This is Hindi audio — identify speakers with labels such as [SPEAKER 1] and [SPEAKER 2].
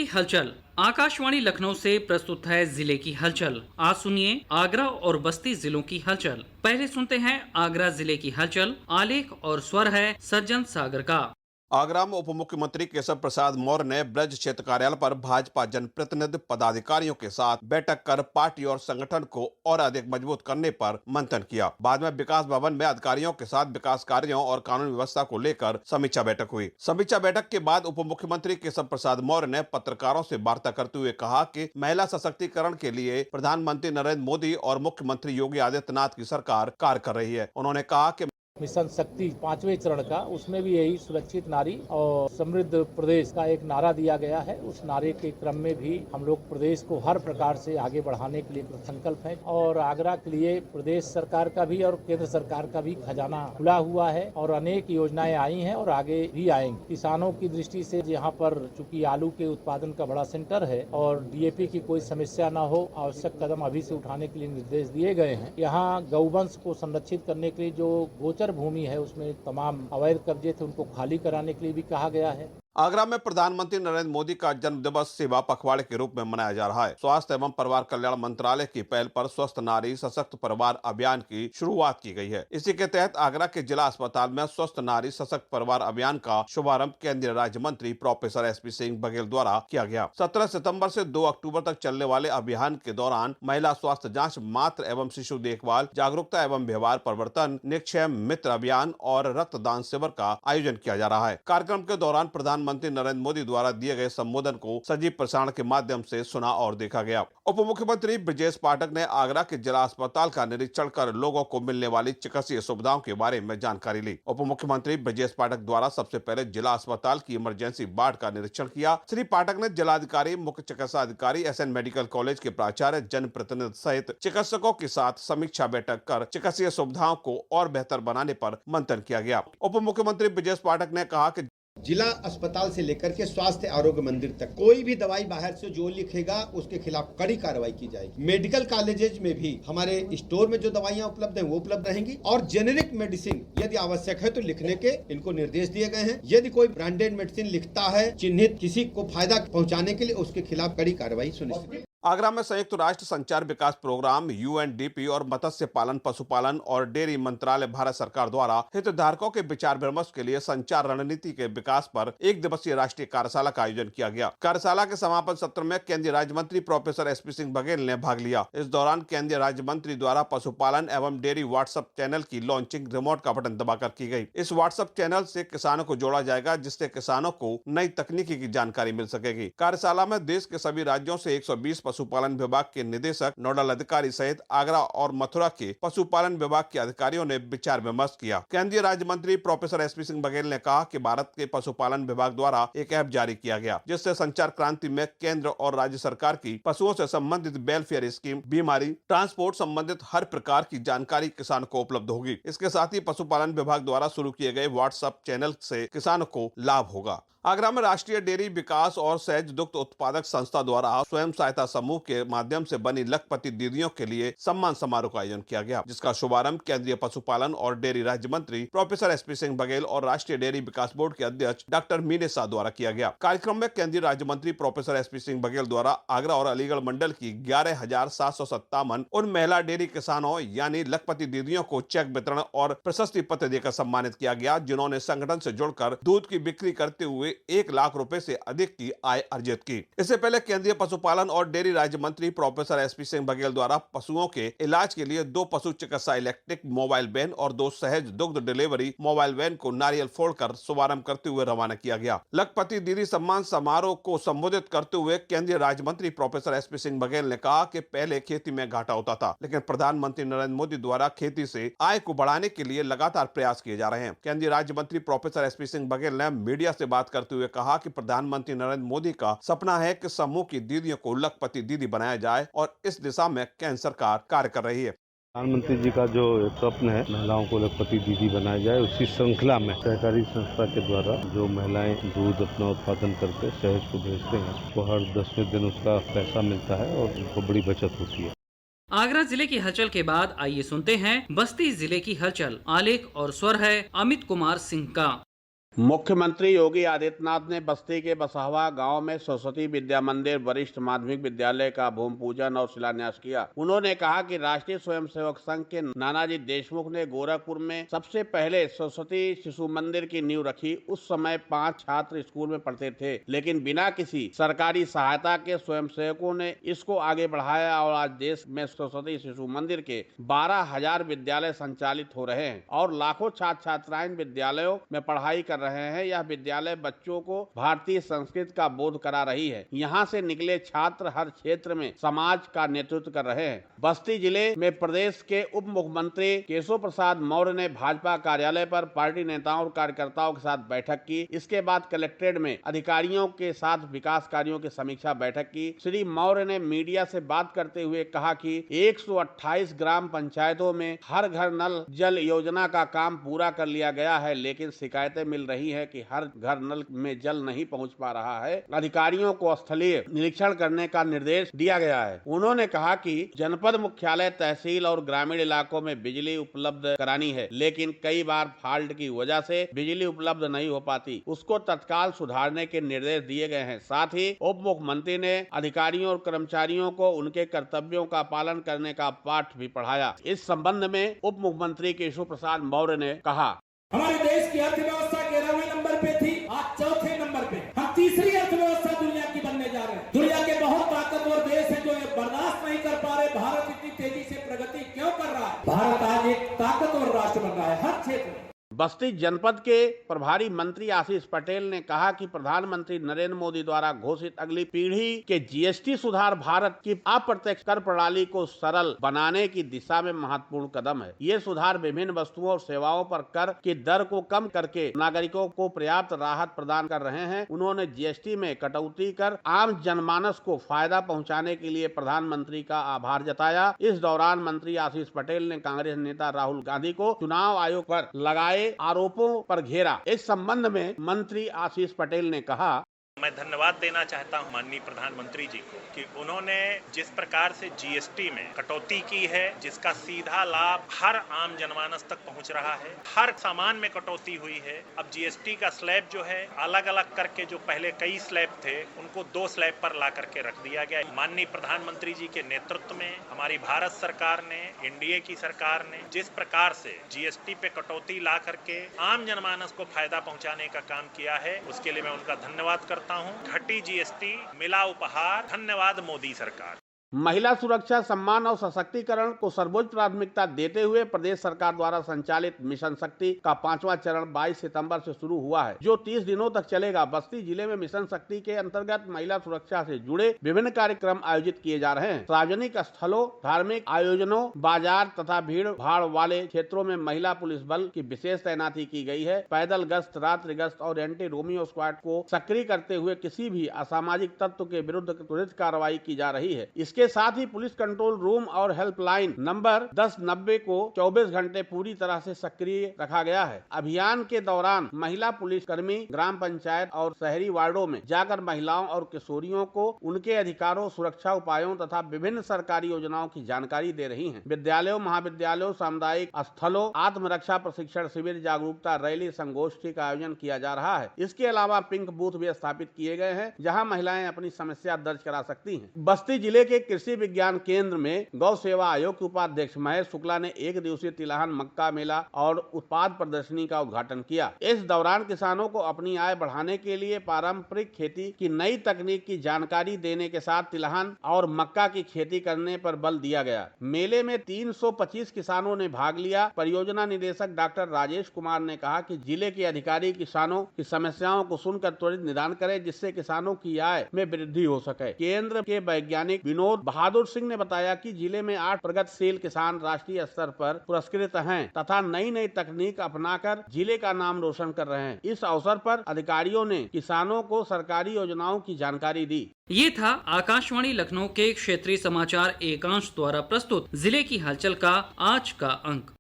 [SPEAKER 1] हलचल। आकाशवाणी लखनऊ से प्रस्तुत है जिले की हलचल। आज सुनिए आगरा और बस्ती जिलों की हलचल। पहले सुनते हैं आगरा जिले की हलचल। आलेख और स्वर है सज्जन सागर का।
[SPEAKER 2] आगरा में उप मुख्यमंत्री केशव प्रसाद मौर्य ने ब्रज क्षेत्र कार्यालय पर भाजपा जनप्रतिनिधि पदाधिकारियों के साथ बैठक कर पार्टी और संगठन को और अधिक मजबूत करने पर मंथन किया। बाद में विकास भवन में अधिकारियों के साथ विकास कार्यों और कानून व्यवस्था को लेकर समीक्षा बैठक हुई। समीक्षा बैठक के बाद उप मुख्यमंत्री केशव प्रसाद मौर्य ने पत्रकारों से वार्ता करते हुए कहा कि महिला सशक्तिकरण के लिए प्रधानमंत्री नरेंद्र मोदी और मुख्यमंत्री योगी आदित्यनाथ की सरकार कार्य कर रही है। उन्होंने कहा कि
[SPEAKER 3] मिशन शक्ति 5वें चरण का, उसमें भी यही सुरक्षित नारी और समृद्ध प्रदेश का एक नारा दिया गया है। उस नारे के क्रम में भी हम लोग प्रदेश को हर प्रकार से आगे बढ़ाने के लिए संकल्प है और आगरा के लिए प्रदेश सरकार का भी और केंद्र सरकार का भी खजाना खुला हुआ है और अनेक योजनाएं आई हैं और आगे भी आएंगी। किसानों की दृष्टि से यहाँ पर चूंकि आलू के उत्पादन का बड़ा सेंटर है और डीएपी की कोई समस्या न हो, आवश्यक कदम अभी से उठाने के लिए निर्देश दिए गए हैं। यहाँ गौवंश को संरक्षित करने के लिए जो गोचर भूमि है उसमें तमाम अवैध कब्जे थे उनको खाली कराने के लिए भी कहा गया है।
[SPEAKER 2] आगरा में प्रधानमंत्री नरेंद्र मोदी का जन्म दिवस सेवा पखवाड़े के रूप में मनाया जा रहा है। स्वास्थ्य एवं परिवार कल्याण मंत्रालय की पहल पर स्वस्थ नारी सशक्त परिवार अभियान की शुरुआत की गई है। इसी के तहत आगरा के जिला अस्पताल में स्वस्थ नारी सशक्त परिवार अभियान का शुभारंभ केंद्रीय राज्य मंत्री प्रोफेसर एसपी सिंह बघेल द्वारा किया गया। 17 सितंबर से 2 अक्टूबर तक चलने वाले अभियान के दौरान महिला स्वास्थ्य जाँच, मातृ एवं शिशु देखभाल, जागरूकता एवं व्यवहार परिवर्तन, निक्षय मित्र अभियान और रक्तदान शिविर का आयोजन किया जा रहा है। कार्यक्रम के दौरान प्रधानमंत्री नरेंद्र मोदी द्वारा दिए गए संबोधन को सजीव प्रसारण के माध्यम से सुना और देखा गया। उप मुख्यमंत्री ब्रजेश पाठक ने आगरा के जिला अस्पताल का निरीक्षण कर लोगों को मिलने वाली चिकित्सीय सुविधाओं के बारे में जानकारी ली। उप मुख्यमंत्री ब्रजेश पाठक द्वारा सबसे पहले जिला अस्पताल की इमरजेंसी वार्ड का निरीक्षण किया। श्री पाठक ने जिलाधिकारी, मुख्य चिकित्सा अधिकारी, एसएन मेडिकल कॉलेज के प्राचार्य, जनप्रतिनिधि सहित चिकित्सकों के साथ समीक्षा बैठक कर चिकित्सीय सुविधाओं को और बेहतर बनाने पर मंथन किया गया। उप मुख्यमंत्री ब्रजेश पाठक ने कहा कि
[SPEAKER 4] जिला अस्पताल से लेकर के स्वास्थ्य आरोग्य मंदिर तक कोई भी दवाई बाहर से जो लिखेगा उसके खिलाफ कड़ी कार्रवाई की जाएगी। मेडिकल कॉलेजेज में भी हमारे स्टोर में जो दवाइयां उपलब्ध हैं वो उपलब्ध रहेंगी और जेनेरिक मेडिसिन यदि आवश्यक है तो लिखने के इनको निर्देश दिए गए हैं। यदि कोई ब्रांडेड मेडिसिन लिखता है चिन्हित किसी को फायदा पहुंचाने के लिए, उसके खिलाफ कड़ी कार्रवाई सुनिश्चित।
[SPEAKER 2] आगरा में संयुक्त राष्ट्र संचार विकास प्रोग्राम यूएनडीपी और मत्स्य पालन, पशुपालन और डेयरी मंत्रालय भारत सरकार द्वारा हितधारकों के विचार विमर्श के लिए संचार रणनीति के विकास पर 1 दिवसीय राष्ट्रीय कार्यशाला का आयोजन किया गया। कार्यशाला के समापन सत्र में केंद्रीय राज्य मंत्री प्रोफेसर एसपी सिंह बघेल ने भाग लिया। इस दौरान केंद्रीय राज्य मंत्री द्वारा पशुपालन एवं डेयरी व्हाट्सएप चैनल की लॉन्चिंग रिमोट का बटन दबाकर की गई। इस व्हाट्सएप चैनल से किसानों को जोड़ा जाएगा, जिससे किसानों को नई तकनीकी की जानकारी मिल सकेगी। कार्यशाला में देश के सभी राज्यों से 120 पशुपालन विभाग के निदेशक, नोडल अधिकारी सहित आगरा और मथुरा के पशुपालन विभाग के अधिकारियों ने विचार विमर्श किया। केंद्रीय राज्य मंत्री प्रोफेसर एसपी सिंह बघेल ने कहा कि भारत के पशुपालन विभाग द्वारा एक ऐप जारी किया गया, जिससे संचार क्रांति में केंद्र और राज्य सरकार की पशुओं से संबंधित वेलफेयर स्कीम, बीमारी, ट्रांसपोर्ट संबंधित हर प्रकार की जानकारी किसान को उपलब्ध होगी। इसके साथ ही पशुपालन विभाग द्वारा शुरू किए गए व्हाट्सएप चैनल से किसानों को लाभ होगा। आगरा में राष्ट्रीय डेयरी विकास और सहज दुग्ध उत्पादक संस्था द्वारा स्वयं सहायता समूह के माध्यम से बनी लखपति दीदियों के लिए सम्मान समारोह का आयोजन किया गया, जिसका शुभारंभ केंद्रीय पशुपालन और डेयरी राज्य मंत्री प्रोफेसर एसपी सिंह बघेल और राष्ट्रीय डेयरी विकास बोर्ड के अध्यक्ष डॉक्टर मीने शाह द्वारा किया गया। कार्यक्रम में केंद्रीय राज्य मंत्री प्रोफेसर एसपी सिंह बघेल द्वारा आगरा और अलीगढ़ मंडल की 11,757 उन महिला डेयरी किसानों यानी लखपति दीदियों को चेक वितरण और प्रशस्ति पत्र देकर सम्मानित किया गया, जिन्होंने संगठन से जुड़कर दूध की बिक्री करते हुए 1 लाख रुपए से अधिक की आय अर्जित की। इससे पहले केंद्रीय पशुपालन और डेयरी राज्य मंत्री प्रोफेसर एसपी सिंह बघेल द्वारा पशुओं के इलाज के लिए 2 पशु चिकित्सा इलेक्ट्रिक मोबाइल वैन और 2 सहज दुग्ध डिलीवरी मोबाइल वैन को नारियल फोड़कर शुभारंभ करते हुए रवाना किया गया। लखपति दीदी सम्मान समारोह को संबोधित करते हुए केंद्रीय राज्य मंत्री प्रोफेसर एसपी सिंह बघेल ने कहा कि पहले खेती में घाटा होता था, लेकिन प्रधानमंत्री नरेंद्र मोदी द्वारा खेती से आय को बढ़ाने के लिए लगातार प्रयास किए जा रहे हैं। केंद्रीय राज्य मंत्री प्रोफेसर एसपी सिंह बघेल ने मीडिया से बात करते हुए कहा कि प्रधानमंत्री नरेंद्र मोदी का सपना है कि समूह की दीदियों को लखपति दीदी बनाया जाए और इस दिशा में केंद्र सरकार कार्य कर रही है।
[SPEAKER 5] प्रधानमंत्री जी का जो स्वप्न है महिलाओं को लखपति दीदी बनाया जाए, उसी श्रृंखला में सहकारी संस्था के द्वारा जो महिलाएं दूध अपना उत्पादन करके शहर को भेजते हैं, वो हर 10वें दिन उसका पैसा मिलता है और उनको बड़ी बचत होती है।
[SPEAKER 1] आगरा जिले की हलचल के बाद आइए सुनते हैं बस्ती जिले की हलचल। आलेख और स्वर है अमित कुमार सिंह का।
[SPEAKER 2] मुख्यमंत्री योगी आदित्यनाथ ने बस्ती के बसहवा गांव में सरस्वती विद्या मंदिर वरिष्ठ माध्यमिक विद्यालय का भूमि पूजन और शिलान्यास किया। उन्होंने कहा कि राष्ट्रीय स्वयंसेवक संघ के नानाजी देशमुख ने गोरखपुर में सबसे पहले सरस्वती शिशु मंदिर की नींव रखी। उस समय 5 छात्र स्कूल में पढ़ते थे, लेकिन बिना किसी सरकारी सहायता के स्वयंसेवकों ने इसको आगे बढ़ाया और आज देश में सरस्वती शिशु मंदिर के 12,000 विद्यालय संचालित हो रहे हैं और लाखों छात्र छात्राएं विद्यालयों में पढ़ाई कर रहे हैं। यह विद्यालय बच्चों को भारतीय संस्कृति का बोध करा रही है। यहाँ से निकले छात्र हर क्षेत्र में समाज का नेतृत्व कर रहे हैं। बस्ती जिले में प्रदेश के उप मुख्यमंत्री केशव प्रसाद मौर्य ने भाजपा कार्यालय पर पार्टी नेताओं और कार्यकर्ताओं के साथ बैठक की। इसके बाद कलेक्ट्रेट में अधिकारियों के साथ विकास कार्यों की समीक्षा बैठक की। श्री मौर्य ने मीडिया से बात करते हुए कहा कि 128 ग्राम पंचायतों में हर घर नल जल योजना का काम पूरा कर लिया गया है, लेकिन शिकायतें मिल रही है कि हर घर नल में जल नहीं पहुंच पा रहा है। अधिकारियों को स्थलीय निरीक्षण करने का निर्देश दिया गया है। उन्होंने कहा कि जनपद मुख्यालय, तहसील और ग्रामीण इलाकों में बिजली उपलब्ध करानी है, लेकिन कई बार फॉल्ट की वजह से बिजली उपलब्ध नहीं हो पाती। उसको तत्काल सुधारने के निर्देश दिए गए हैं। साथ ही उप मुख्यमंत्री ने अधिकारियों और कर्मचारियों को उनके कर्तव्यों का पालन करने का पाठ भी पढ़ाया। इस संबंध में उप मुख्यमंत्री केशव प्रसाद मौर्य ने कहा,
[SPEAKER 6] हमारे देश की अर्थव्यवस्था 11वें नंबर पे थी, आज 4थे नंबर पे। हम तीसरी अर्थव्यवस्था दुनिया की बनने जा रहे हैं। दुनिया के बहुत ताकतवर देश हैं जो ये बर्दाश्त नहीं कर पा रहे भारत इतनी तेजी से प्रगति क्यों कर रहा है। भारत आज एक ताकतवर राष्ट्र बन रहा है हर क्षेत्र में।
[SPEAKER 2] बस्ती जनपद के प्रभारी मंत्री आशीष पटेल ने कहा कि प्रधानमंत्री नरेंद्र मोदी द्वारा घोषित अगली पीढ़ी के जीएसटी सुधार भारत की अप्रत्यक्ष कर प्रणाली को सरल बनाने की दिशा में महत्वपूर्ण कदम है। ये सुधार विभिन्न वस्तुओं और सेवाओं पर कर की दर को कम करके नागरिकों को पर्याप्त राहत प्रदान कर रहे हैं। उन्होंने जीएसटी में कटौती कर आम जनमानस को फायदा पहुँचाने के लिए प्रधानमंत्री का आभार जताया। इस दौरान मंत्री आशीष पटेल ने कांग्रेस नेता राहुल गांधी को चुनाव आयोग पर लगाए आरोपों पर घेरा। इस संबंध में मंत्री आशीष पटेल ने कहा,
[SPEAKER 7] मैं धन्यवाद देना चाहता हूं माननीय प्रधानमंत्री जी को कि उन्होंने जिस प्रकार से जीएसटी में कटौती की है, जिसका सीधा लाभ हर आम जनमानस तक पहुंच रहा है। हर सामान में कटौती हुई है। अब जीएसटी का स्लैब जो है अलग अलग करके, जो पहले कई स्लैब थे उनको 2 स्लैब पर ला करके रख दिया गया। माननीय प्रधानमंत्री जी के नेतृत्व में हमारी भारत सरकार ने, एनडीए की सरकार ने जिस प्रकार से जीएसटी पे कटौती ला करके आम जनमानस को फायदा पहुंचाने का काम किया है, उसके लिए मैं उनका धन्यवाद करता हूं। घटी जीएसटी, मिला उपहार। धन्यवाद मोदी सरकार।
[SPEAKER 2] महिला सुरक्षा, सम्मान और सशक्तिकरण को सर्वोच्च प्राथमिकता देते हुए प्रदेश सरकार द्वारा संचालित मिशन शक्ति का 5वां चरण 22 सितंबर से शुरू हुआ है, जो 30 दिनों तक चलेगा। बस्ती जिले में मिशन शक्ति के अंतर्गत महिला सुरक्षा से जुड़े विभिन्न कार्यक्रम आयोजित किए जा रहे हैं। सार्वजनिक स्थलों, धार्मिक आयोजनों, बाजार तथा भीड़ भाड़ वाले क्षेत्रों में महिला पुलिस बल की विशेष तैनाती की गई है। पैदल गश्त, रात्रि गश्त और एंटी रोमियो स्क्वाड को सक्रिय करते हुए किसी भी असामाजिक तत्व के विरुद्ध त्वरित कार्रवाई की जा रही है। इसके साथ ही पुलिस कंट्रोल रूम और हेल्पलाइन नंबर 1090 को 24 घंटे पूरी तरह से सक्रिय रखा गया है। अभियान के दौरान महिला पुलिस कर्मी ग्राम पंचायत और शहरी वार्डों में जाकर महिलाओं और किशोरियों को उनके अधिकारों, सुरक्षा उपायों तथा विभिन्न सरकारी योजनाओं की जानकारी दे रही हैं। विद्यालयों, महाविद्यालयों, सामुदायिक स्थलों, आत्मरक्षा प्रशिक्षण शिविर, जागरूकता रैली, संगोष्ठी का आयोजन किया जा रहा है। इसके अलावा पिंक बूथ भी स्थापित किए गए हैं, जहाँ महिलाएं अपनी समस्या दर्ज करा सकती हैं। बस्ती जिले के कृषि विज्ञान केंद्र में गौ सेवा आयोग के उपाध्यक्ष महेश शुक्ला ने 1 दिवसीय तिलहन मक्का मेला और उत्पाद प्रदर्शनी का उद्घाटन किया। इस दौरान किसानों को अपनी आय बढ़ाने के लिए पारंपरिक खेती की नई तकनीक की जानकारी देने के साथ तिलहन और मक्का की खेती करने पर बल दिया गया। मेले में 325 किसानों ने भाग लिया। परियोजना निदेशक डॉक्टर राजेश कुमार ने कहा कि जिले के अधिकारी किसानों की समस्याओं को सुनकर त्वरित निदान करें, जिससे किसानों की आय में वृद्धि हो सके। केंद्र के वैज्ञानिक विनोद बहादुर सिंह ने बताया कि जिले में 8 प्रगतिशील किसान राष्ट्रीय स्तर पर पुरस्कृत हैं तथा नई नई तकनीक अपनाकर जिले का नाम रोशन कर रहे हैं। इस अवसर पर अधिकारियों ने किसानों को सरकारी योजनाओं की जानकारी दी।
[SPEAKER 1] ये था आकाशवाणी लखनऊ के क्षेत्रीय समाचार एकांश द्वारा प्रस्तुत जिले की हलचल का आज का अंक।